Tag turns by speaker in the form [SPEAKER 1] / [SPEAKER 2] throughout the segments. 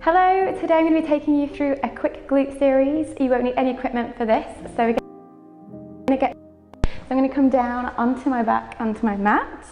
[SPEAKER 1] Hello, today I'm going to be taking you through a quick glute series. You won't need any equipment for this, so I'm going to come down onto my back, onto my mat.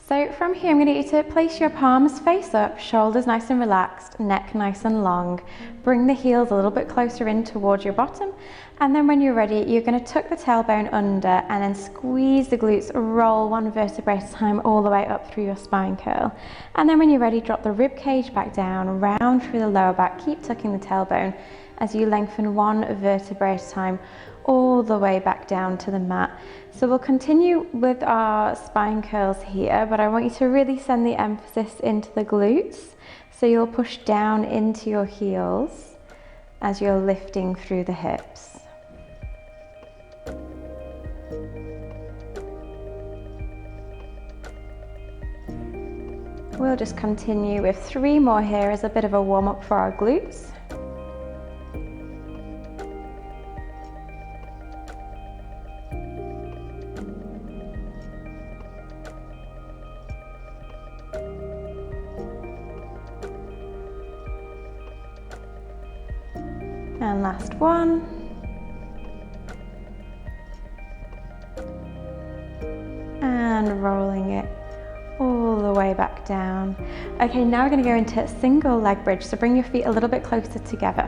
[SPEAKER 1] So from here I'm going to get you to place your palms face up, shoulders nice and relaxed, neck nice and long. Bring the heels a little bit closer in towards your bottom, and then when you're ready you're going to tuck the tailbone under and then squeeze the glutes, roll one vertebrae at a time all the way up through your spine curl. And then when you're ready, drop the rib cage back down, round through the lower back, keep tucking the tailbone as you lengthen one vertebrae at a time all the way back down to the mat. So we'll continue with our spine curls here, but I want you to really send the emphasis into the glutes. So you'll push down into your heels as you're lifting through the hips. We'll just continue with 3 more here as a bit of a warm-up for our glutes. And last one. And rolling it all the way back down. Okay, now we're going to go into single leg bridge. So bring your feet a little bit closer together.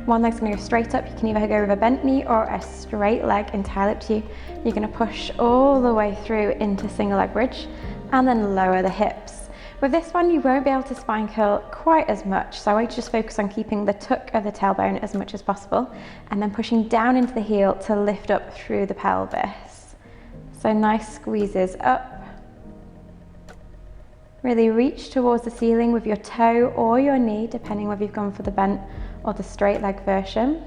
[SPEAKER 1] One leg's going to go straight up. You can either go with a bent knee or a straight leg, entirely up to you. You're going to push all the way through into single leg bridge and then lower the hips. With this one, you won't be able to spine curl quite as much, so I want you to just focus on keeping the tuck of the tailbone as much as possible, and then pushing down into the heel to lift up through the pelvis. So nice squeezes up. Really reach towards the ceiling with your toe or your knee, depending whether you've gone for the bent or the straight leg version.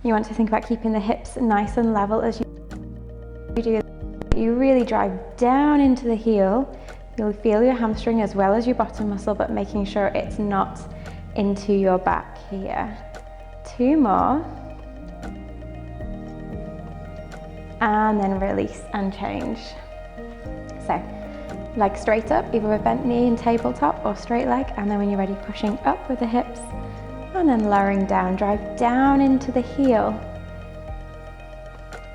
[SPEAKER 1] You want to think about keeping the hips nice and level as you do. You really drive down into the heel. You'll feel your hamstring as well as your bottom muscle, but making sure it's not into your back here. 2 more. And then release and change. So, leg straight up, either with bent knee and tabletop or straight leg, and then when you're ready, pushing up with the hips, and then lowering down. Drive down into the heel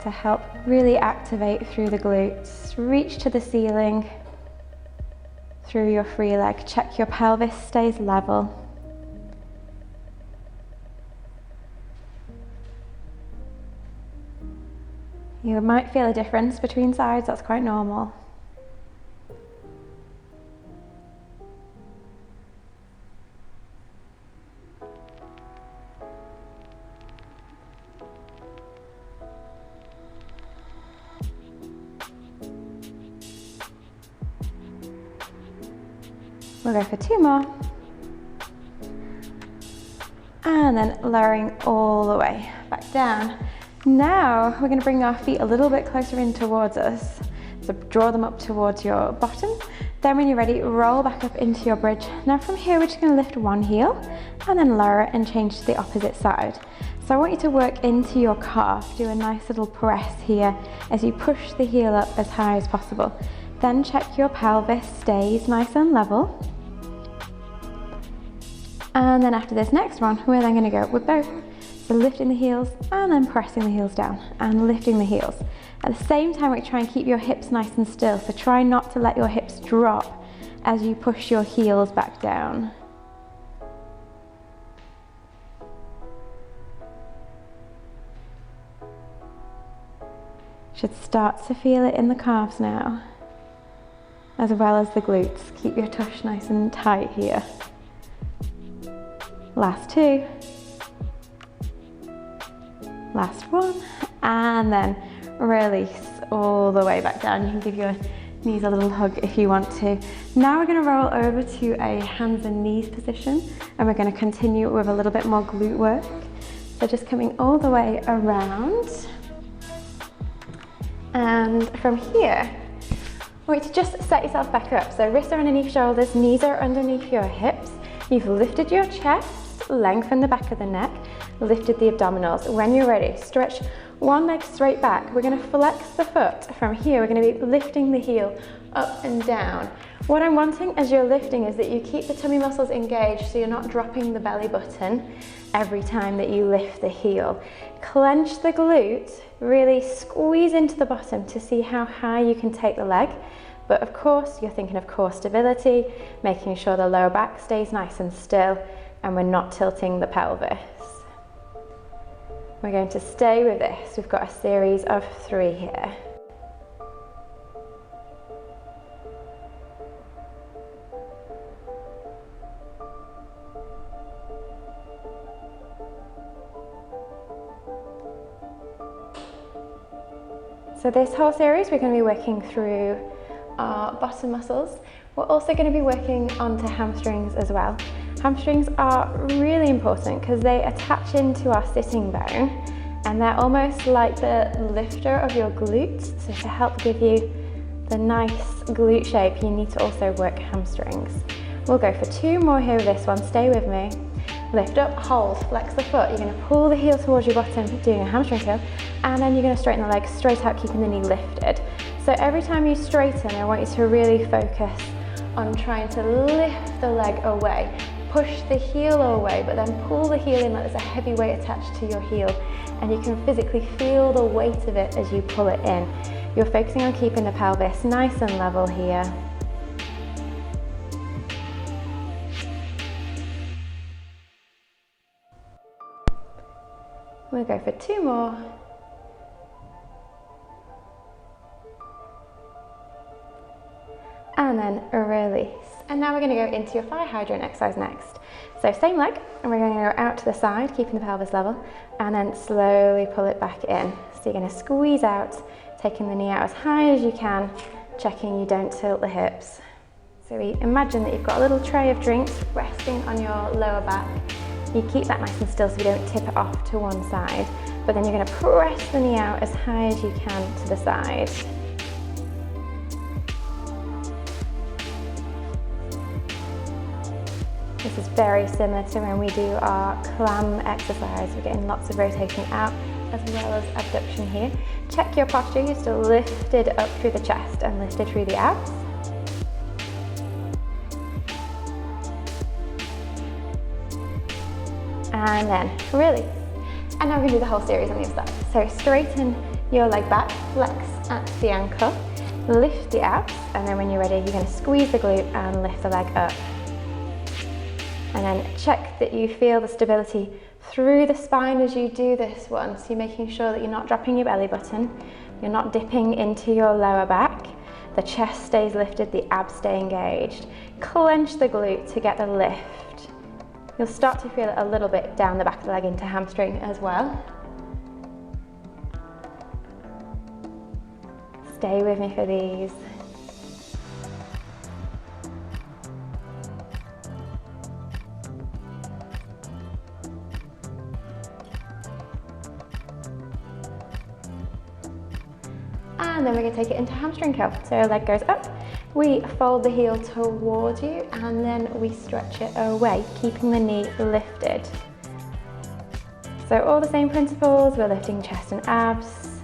[SPEAKER 1] to help really activate through the glutes. Reach to the ceiling. Through your free leg, check your pelvis stays level. You might feel a difference between sides, that's quite normal. We'll go for 2 more. And then lowering all the way back down. Now we're going to bring our feet a little bit closer in towards us. So draw them up towards your bottom. Then when you're ready, roll back up into your bridge. Now from here, we're just going to lift one heel and then lower it and change to the opposite side. So I want you to work into your calf. Do a nice little press here as you push the heel up as high as possible. Then check your pelvis stays nice and level. And then after this next one, we're then going to go with both. So lifting the heels and then pressing the heels down and lifting the heels. At the same time, we try and keep your hips nice and still. So try not to let your hips drop as you push your heels back down. Should start to feel it in the calves now, as well as the glutes. Keep your tush nice and tight here. Last 2. Last 1. And then release all the way back down. You can give your knees a little hug if you want to. Now we're going to roll over to a hands and knees position, and we're going to continue with a little bit more glute work. So just coming all the way around. And from here, I want you to just set yourself back up. So wrists are underneath shoulders, knees are underneath your hips. You've lifted your chest, lengthened the back of the neck, lifted the abdominals. When you're ready, stretch one leg straight back. We're going to flex the foot. From here, we're going to be lifting the heel up and down. What I'm wanting as you're lifting is that you keep the tummy muscles engaged so you're not dropping the belly button every time that you lift the heel. Clench the glute, really squeeze into the bottom to see how high you can take the leg. But of course, you're thinking of core stability, making sure the lower back stays nice and still, and we're not tilting the pelvis. We're going to stay with this. We've got a series of 3 here. So this whole series, we're going to be working through our bottom muscles. We're also going to be working onto hamstrings as well. Hamstrings are really important because they attach into our sitting bone and they're almost like the lifter of your glutes. So to help give you the nice glute shape, you need to also work hamstrings. We'll go for 2 more here with this one. Stay with me. Lift up, hold, flex the foot. You're going to pull the heel towards your bottom, doing a hamstring curl, and then you're going to straighten the leg straight out, keeping the knee lifted. So every time you straighten, I want you to really focus on trying to lift the leg away. Push the heel away, but then pull the heel in like there's a heavy weight attached to your heel, and you can physically feel the weight of it as you pull it in. You're focusing on keeping the pelvis nice and level here. We'll go for 2 more. And then release. And now we're going to go into your fire hydrant exercise next. So same leg, and we're going to go out to the side, keeping the pelvis level, and then slowly pull it back in. So you're going to squeeze out, taking the knee out as high as you can, checking you don't tilt the hips. So we imagine that you've got a little tray of drinks resting on your lower back. You keep that nice and still so you don't tip it off to one side, but then you're going to press the knee out as high as you can to the side. This is very similar to when we do our clam exercise. We're getting lots of rotation out as well as abduction here. Check your posture, you're still lifted up through the chest and lifted through the abs. And then release. And now we're going to do the whole series on the other side. So straighten your leg back, flex at the ankle, lift the abs, and then when you're ready, you're going to squeeze the glute and lift the leg up. And then check that you feel the stability through the spine as you do this one. So you're making sure that you're not dropping your belly button, you're not dipping into your lower back, the chest stays lifted, the abs stay engaged. Clench the glute to get the lift. You'll start to feel it a little bit down the back of the leg into hamstring as well. Stay with me for these. And then we're going to take it into hamstring curl. So our leg goes up, we fold the heel towards you, and then we stretch it away, keeping the knee lifted. So all the same principles, we're lifting chest and abs.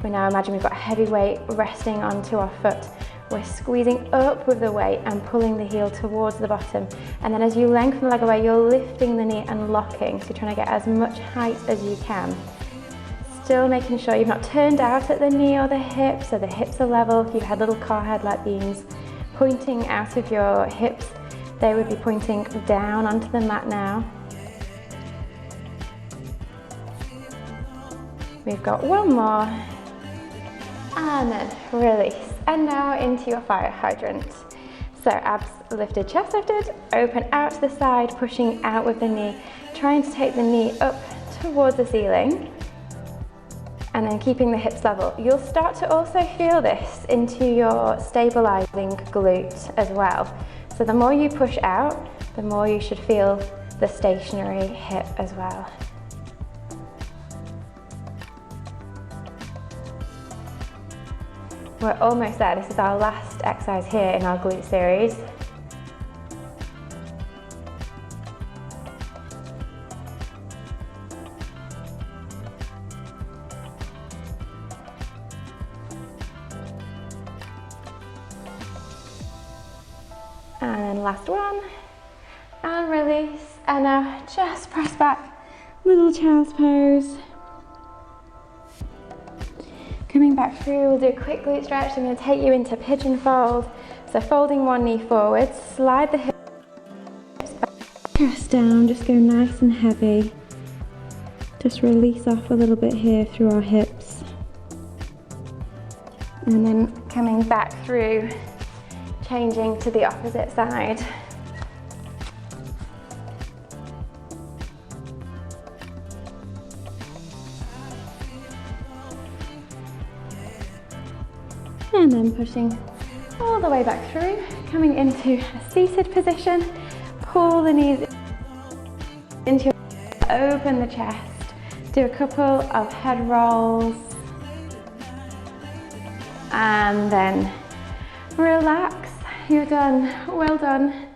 [SPEAKER 1] We now imagine we've got a heavy weight resting onto our foot. We're squeezing up with the weight and pulling the heel towards the bottom. And then as you lengthen the leg away, you're lifting the knee and locking. So you're trying to get as much height as you can. Still making sure you've not turned out at the knee or the hip, so the hips are level. If you had little car headlight beams pointing out of your hips, they would be pointing down onto the mat now. We've got 1 more, and then release. And now into your fire hydrant. So abs lifted, chest lifted, open out to the side, pushing out with the knee, trying to take the knee up towards the ceiling. And then keeping the hips level. You'll start to also feel this into your stabilizing glute as well. So the more you push out, the more you should feel the stationary hip as well. We're almost there. This is our last exercise here in our glute series. then last one, and release. And now just press back, little child's pose. Coming back through, we'll do a quick glute stretch. I'm going to take you into pigeon fold. So folding one knee forward, slide the hips back, press down, just go nice and heavy. Just release off a little bit here through our hips. And then coming back through, changing to the opposite side. And then pushing all the way back through, coming into a seated position. Pull the knees into your, open the chest. Do a couple of head rolls. And then relax. You're done. Well done.